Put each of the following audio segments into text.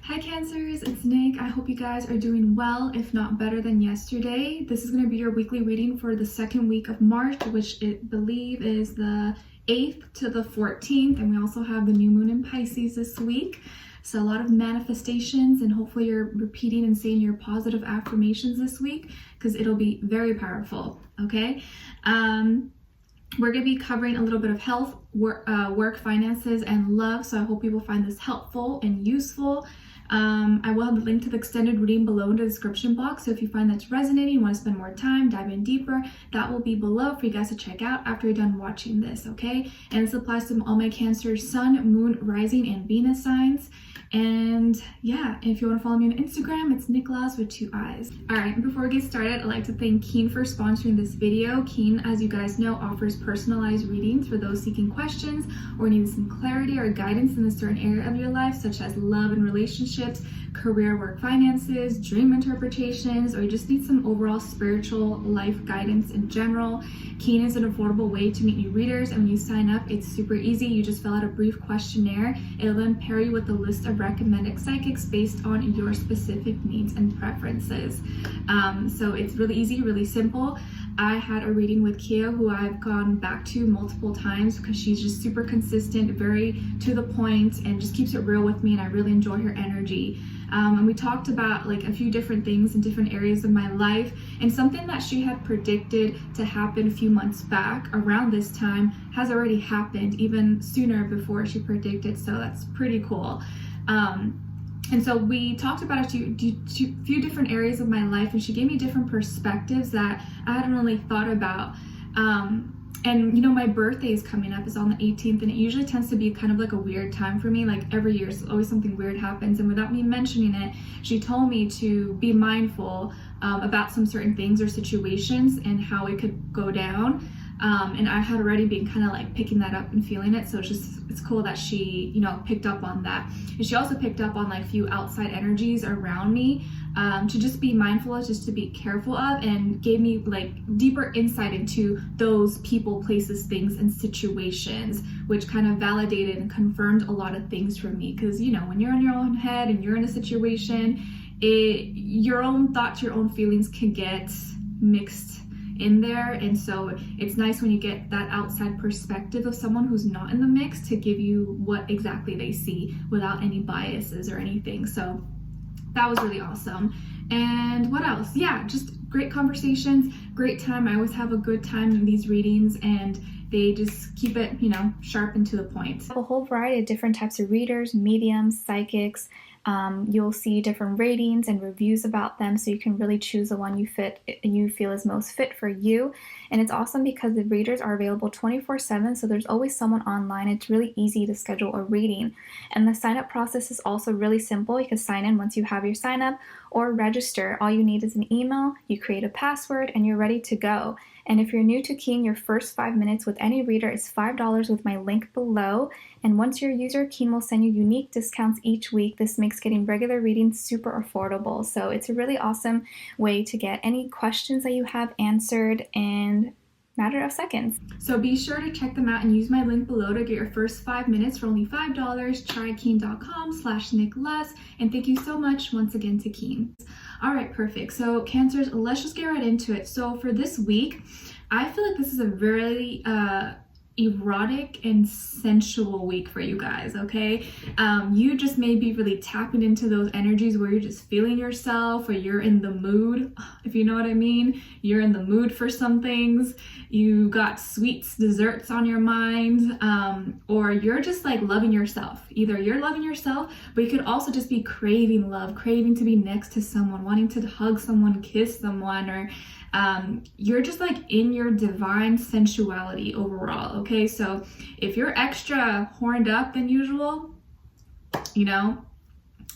Hi Cancers, it's Nick. I hope you guys are doing well, if not better than yesterday. This is going to be your weekly reading for the second week of March, which I believe is the 8th to the 14th. And we also have the new moon in Pisces this week. So a lot of manifestations, and hopefully you're repeating and saying your positive affirmations this week because it'll be very powerful, okay? We're going to be covering a little bit of health, work, finances, and love. So I hope you will find this helpful and useful. I will have the link to the extended reading below in the description box. So if you find that's resonating, you want to spend more time, dive in deeper, that will be below for you guys to check out after you're done watching this, okay? And this applies to all my Cancer, Sun, Moon, Rising, and Venus signs. And yeah, if you want to follow me on Instagram, it's Nicloves with 2 eyes. All right, before we get started, I'd like to thank Keen for sponsoring this video. Keen, as you guys know, offers personalized readings for those seeking questions or needing some clarity or guidance in a certain area of your life, such as love and relationships, career, work, finances, dream interpretations, or you just need some overall spiritual life guidance in general. Keen is an affordable way to meet new readers, and when you sign up, it's super easy. You just fill out a brief questionnaire. It'll then pair you with a list of recommended psychics based on your specific needs and preferences. So it's really easy, really simple. I had a reading with Kia, who I've gone back to multiple times because she's just super consistent, very to the point, and just keeps it real with me, and I really enjoy her energy. And we talked about like a few different things in different areas of my life, and something that she had predicted to happen a few months back around this time has already happened, even sooner before she predicted, so that's pretty cool. And so we talked about a few different areas of my life, and she gave me different perspectives that I hadn't really thought about. And you know, my birthday is coming up, it's on the 18th, and it usually tends to be kind of like a weird time for me. Like every year, always something weird happens, and without me mentioning it, she told me to be mindful about some certain things or situations and how it could go down. And I had already been kind of like picking that up and feeling it, so it's cool that she, you know, picked up on that. And she also picked up on like a few outside energies around me to just be mindful of, just to be careful of, and gave me like deeper insight into those people, places, things, and situations, which kind of validated and confirmed a lot of things for me. Because you know, when you're in your own head and you're in a situation, your own thoughts, your own feelings can get mixed in there, and so it's nice when you get that outside perspective of someone who's not in the mix to give you what exactly they see without any biases or anything. So that was really awesome. And what else? Yeah, just great conversations, great time. I always have a good time in these readings, and they just keep it, you know, sharp and to the point. I have a whole variety of different types of readers, mediums, psychics. You'll see different ratings and reviews about them, so you can really choose the one you feel is most fit for you. And it's awesome because the readers are available 24/7, so there's always someone online. It's really easy to schedule a reading. And the sign-up process is also really simple. You can sign in once you have your sign-up or register. All you need is an email, you create a password, and you're ready to go. And if you're new to Keen, your first 5 minutes with any reader is $5 with my link below. And once you're a user, Keen will send you unique discounts each week. This makes getting regular readings super affordable. So it's a really awesome way to get any questions that you have answered in a matter of seconds. So be sure to check them out and use my link below to get your first 5 minutes for only $5. Try keen.com/Nicloves. And thank you so much once again to Keen. All right, perfect. So Cancers, let's just get right into it. So for this week, I feel like this is a very erotic and sensual week for you guys, okay? You just may be really tapping into those energies where you're just feeling yourself, or you're in the mood, if you know what I mean. You're in the mood for some things. You got sweets, desserts on your mind, or you're just like loving yourself. Either you're loving yourself, but you could also just be craving love, craving to be next to someone, wanting to hug someone, kiss someone, or you're just like in your divine sensuality overall, okay? So if you're extra horned up than usual, you know,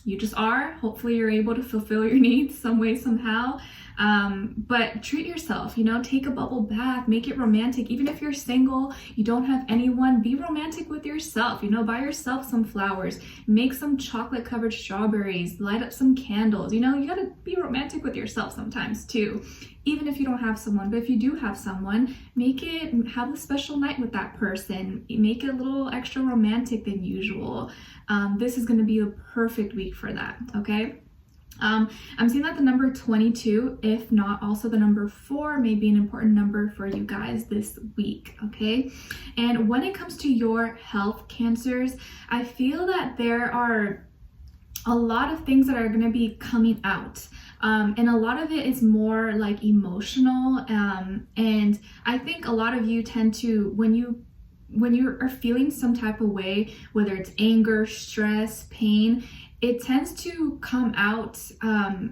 you just are. Hopefully you're able to fulfill your needs some way, somehow. But treat yourself, you know, take a bubble bath, make it romantic. Even if you're single, you don't have anyone, be romantic with yourself, you know, buy yourself some flowers, make some chocolate covered strawberries, light up some candles, you know, you gotta be romantic with yourself sometimes too, even if you don't have someone. But if you do have someone, have a special night with that person, make it a little extra romantic than usual. This is going to be a perfect week for that. Okay. I'm seeing that the number 22, if not also the number 4, may be an important number for you guys this week, okay? And when it comes to your health, Cancers, I feel that there are a lot of things that are going to be coming out. And a lot of it is more like emotional. And I think a lot of you tend to, when you are feeling some type of way, whether it's anger, stress, pain, it tends to come out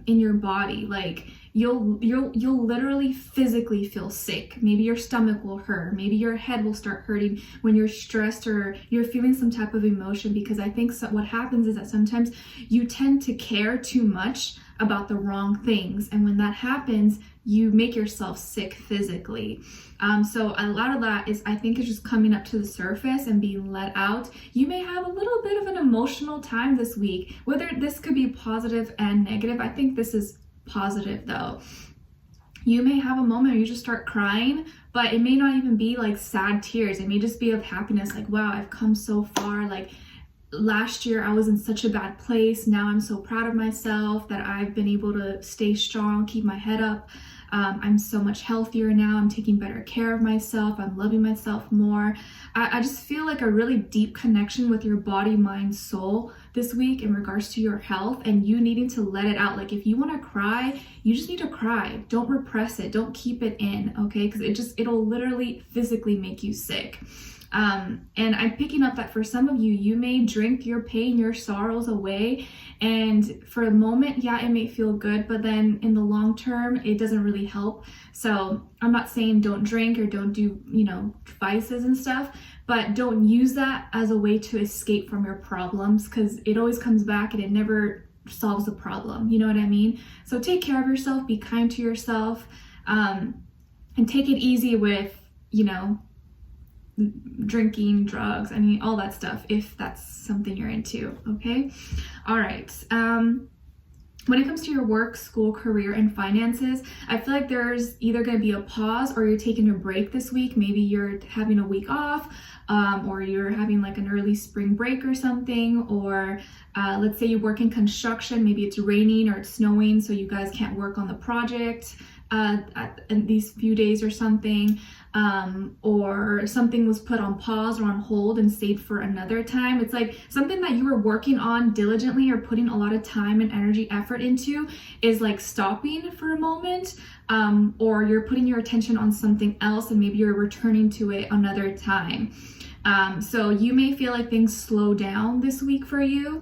in your body. Like you'll literally physically feel sick. Maybe your stomach will hurt. Maybe your head will start hurting when you're stressed or you're feeling some type of emotion. Because I think what happens is that sometimes you tend to care too much about the wrong things, and when that happens, you make yourself sick physically. So a lot of that is, I think, is just coming up to the surface and being let out. You may have a little bit of an emotional time this week, whether this could be positive and negative. I think this is positive though. You may have a moment where you just start crying, but it may not even be like sad tears. It may just be of happiness, like, wow, I've come so far. Like, last year I was in such a bad place. Now I'm so proud of myself that I've been able to stay strong, keep my head up. I'm so much healthier now. I'm taking better care of myself. I'm loving myself more. I just feel like a really deep connection with your body, mind, soul this week in regards to your health, and you needing to let it out. Like if you want to cry, you just need to cry. Don't repress it. Don't keep it in, okay? Because it'll literally physically make you sick. And I'm picking up that for some of you, you may drink your pain, your sorrows away. And for a moment, yeah, it may feel good, but then in the long term, it doesn't really help. So I'm not saying don't drink or don't do, vices and stuff, but don't use that as a way to escape from your problems, because it always comes back and it never solves the problem. You know what I mean? So take care of yourself, be kind to yourself, and take it easy with, drinking, drugs, all that stuff, if that's something you're into, okay? All right. When it comes to your work, school, career, and finances, I feel like there's either going to be a pause or you're taking a break this week. Maybe you're having a week off, or you're having like an early spring break or something, or let's say you work in construction, maybe it's raining or it's snowing, so you guys can't work on the project in these few days or something, or something was put on pause or on hold and saved for another time. It's like something that you were working on diligently or putting a lot of time and energy, effort into, is like stopping for a moment, or you're putting your attention on something else and maybe you're returning to it another time. So you may feel like things slow down this week for you.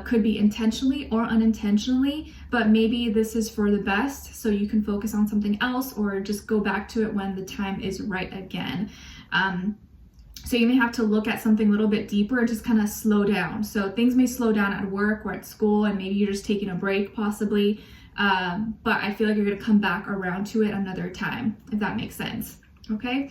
Could be intentionally or unintentionally, but maybe this is for the best, so you can focus on something else or just go back to it when the time is right again. So you may have to look at something a little bit deeper and just kind of slow down. So things may slow down at work or at school, and maybe you're just taking a break possibly, but I feel like you're going to come back around to it another time, if that makes sense. Okay.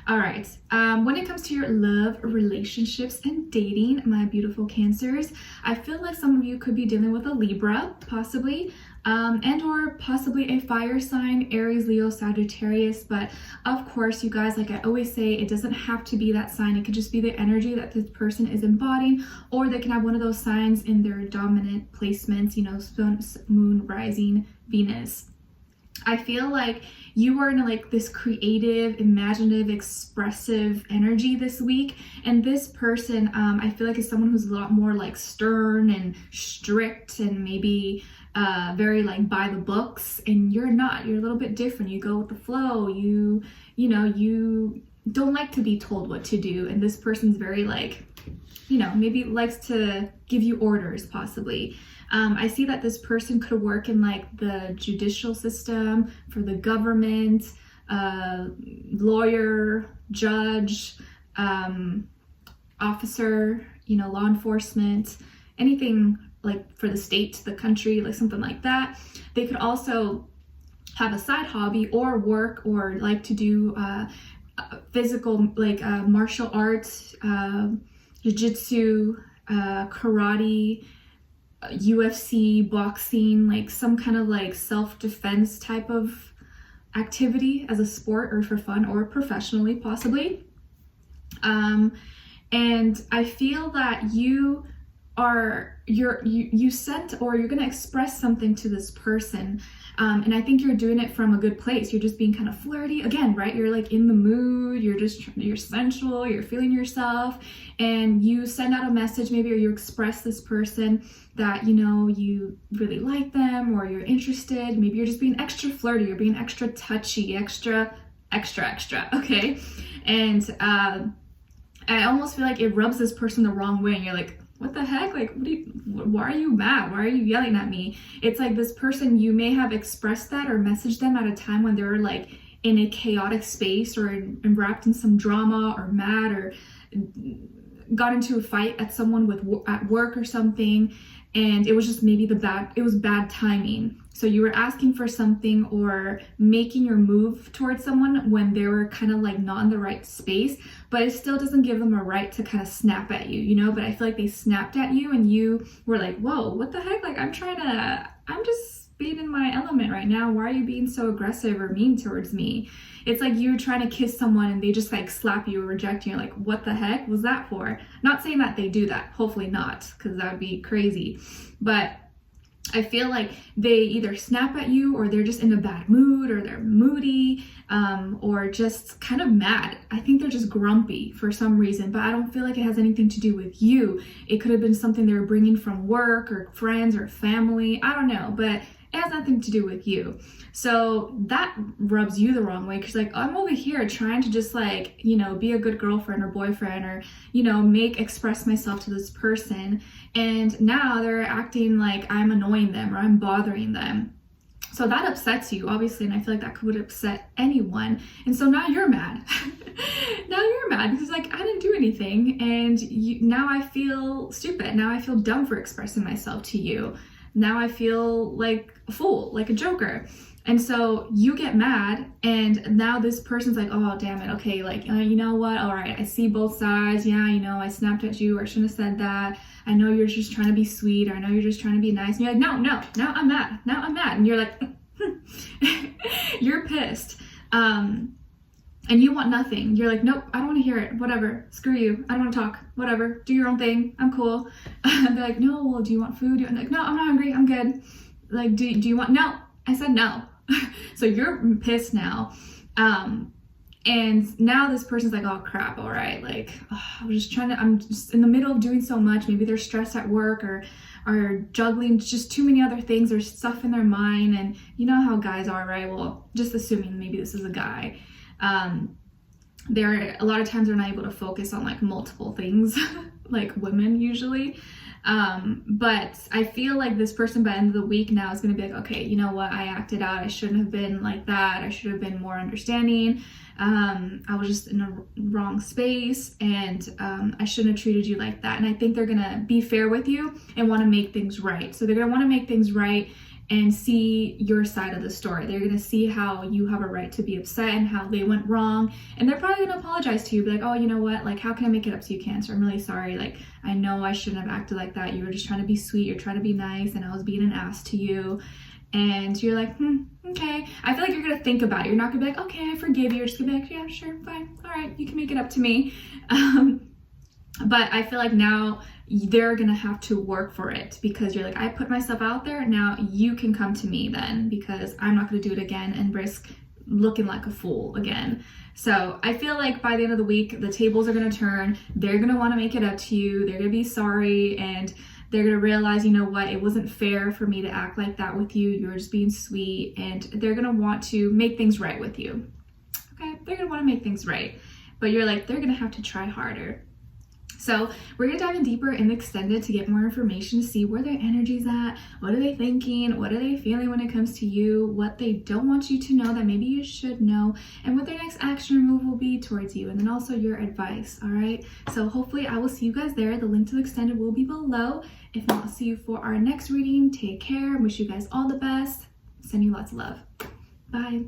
All right. When it comes to your love, relationships, and dating, my beautiful Cancers, I feel like some of you could be dealing with a Libra, possibly, and or possibly a fire sign, Aries, Leo, Sagittarius. But of course, you guys, like I always say, it doesn't have to be that sign. It could just be the energy that this person is embodying, or they can have one of those signs in their dominant placements, Sun, Moon, Rising, Venus. I feel like you are in like this creative, imaginative, expressive energy this week. And this person, I feel like is someone who's a lot more like stern and strict and maybe very like by the books. And you're not, you're a little bit different. You go with the flow. You don't like to be told what to do. And this person's very like, maybe likes to give you orders possibly. I see that this person could work in like the judicial system, for the government, lawyer, judge, officer, law enforcement, anything like for the state, the country, like something like that. They could also have a side hobby or work or like to do physical, like martial arts, jiu-jitsu, karate, UFC, boxing, like some kind of like self-defense type of activity as a sport or for fun or professionally possibly. And I feel that you sent, or you're gonna express something to this person, and I think you're doing it from a good place. You're just being kind of flirty again, right? You're like in the mood, you're sensual, you're feeling yourself, and you send out a message maybe, or you express this person that you really like them, or you're interested. Maybe you're just being extra flirty, you're being extra touchy, extra, okay? And I almost feel like it rubs this person the wrong way, and you're like, what the heck? Like, why are you mad? Why are you yelling at me? It's like this person, you may have expressed that or messaged them at a time when they were like in a chaotic space, or wrapped in some drama, or mad, or got into a fight at work or something, and it was just maybe it was bad timing. So you were asking for something or making your move towards someone when they were kind of like not in the right space, but it still doesn't give them a right to kind of snap at you, but I feel like they snapped at you and you were like, whoa, what the heck? Like, I'm just being in my element right now. Why are you being so aggressive or mean towards me? It's like you're trying to kiss someone and they just like slap you or reject you. You're like, what the heck was that for? Not saying that they do that, hopefully not, because that would be crazy. But I feel like they either snap at you, or they're just in a bad mood, or they're moody, or just kind of mad. I think they're just grumpy for some reason, but I don't feel like it has anything to do with you. It could have been something they were bringing from work or friends or family. I don't know, but it has nothing to do with you. So that rubs you the wrong way, because like, I'm over here trying to just like, be a good girlfriend or boyfriend, or, express myself to this person. And now they're acting like I'm annoying them or I'm bothering them. So that upsets you, obviously, and I feel like that would upset anyone. And so now you're mad. Now you're mad because like, I didn't do anything, and now I feel stupid. Now I feel dumb for expressing myself to you. Now I feel like a fool, like a joker. And so you get mad, and now this person's like, oh, damn it. Okay, like, you know what? All right, I see both sides. Yeah, I snapped at you, or I shouldn't have said that. I know you're just trying to be sweet, or I know you're just trying to be nice. And you're like, no, now I'm mad. Now I'm mad. And you're like, you're pissed. And you want nothing. You're like, nope, I don't want to hear it. Whatever. Screw you. I don't want to talk. Whatever. Do your own thing. I'm cool. And they're like, no, well, do you want food? I'm like, no, I'm not hungry. I'm good. Like, do you want? No. I said no. So you're pissed now. And now this person's like, oh crap, all right. Like, I'm just in the middle of doing so much. Maybe they're stressed at work, or juggling just too many other things. There's stuff in their mind, and you know how guys are, right? Well, just assuming maybe this is a guy. They're a lot of times they're not able to focus on like multiple things like women usually. But I feel like this person by the end of the week now is going to be like, okay, you know what? I acted out. I shouldn't have been like that. I should have been more understanding. I was just in a wrong space, and I shouldn't have treated you like that. And I think they're going to be fair with you and want to make things right. So they're going to want to make things right and see your side of the story. They're going to see how you have a right to be upset and how they went wrong. And they're probably going to apologize to you, be like, oh, you know what? Like, how can I make it up so you can? So I'm really sorry. Like, I know I shouldn't have acted like that. You were just trying to be sweet. You're trying to be nice. And I was being an ass to you. And you're like, okay. I feel like you're going to think about it. You're not going to be like, okay, I forgive you. You're just going to be like, yeah, sure, fine. All right, you can make it up to me. But I feel like now they're gonna have to work for it, because you're like, I put myself out there, now you can come to me then, because I'm not gonna do it again and risk looking like a fool again. So I feel like by the end of the week, the tables are gonna turn. They're gonna wanna make it up to you. They're gonna be sorry, and they're gonna realize, you know what, it wasn't fair for me to act like that with you. You're just being sweet, and they're gonna want to make things right with you. Okay, they're gonna wanna make things right. But you're like, they're gonna have to try harder. So we're gonna dive in deeper in the extended to get more information, to see where their energy's at, what are they thinking, what are they feeling when it comes to you, what they don't want you to know that maybe you should know, and what their next action or move will be towards you, and then also your advice, all right? So hopefully I will see you guys there. The link to the extended will be below. If not, I'll see you for our next reading. Take care. Wish you guys all the best. Send you lots of love. Bye.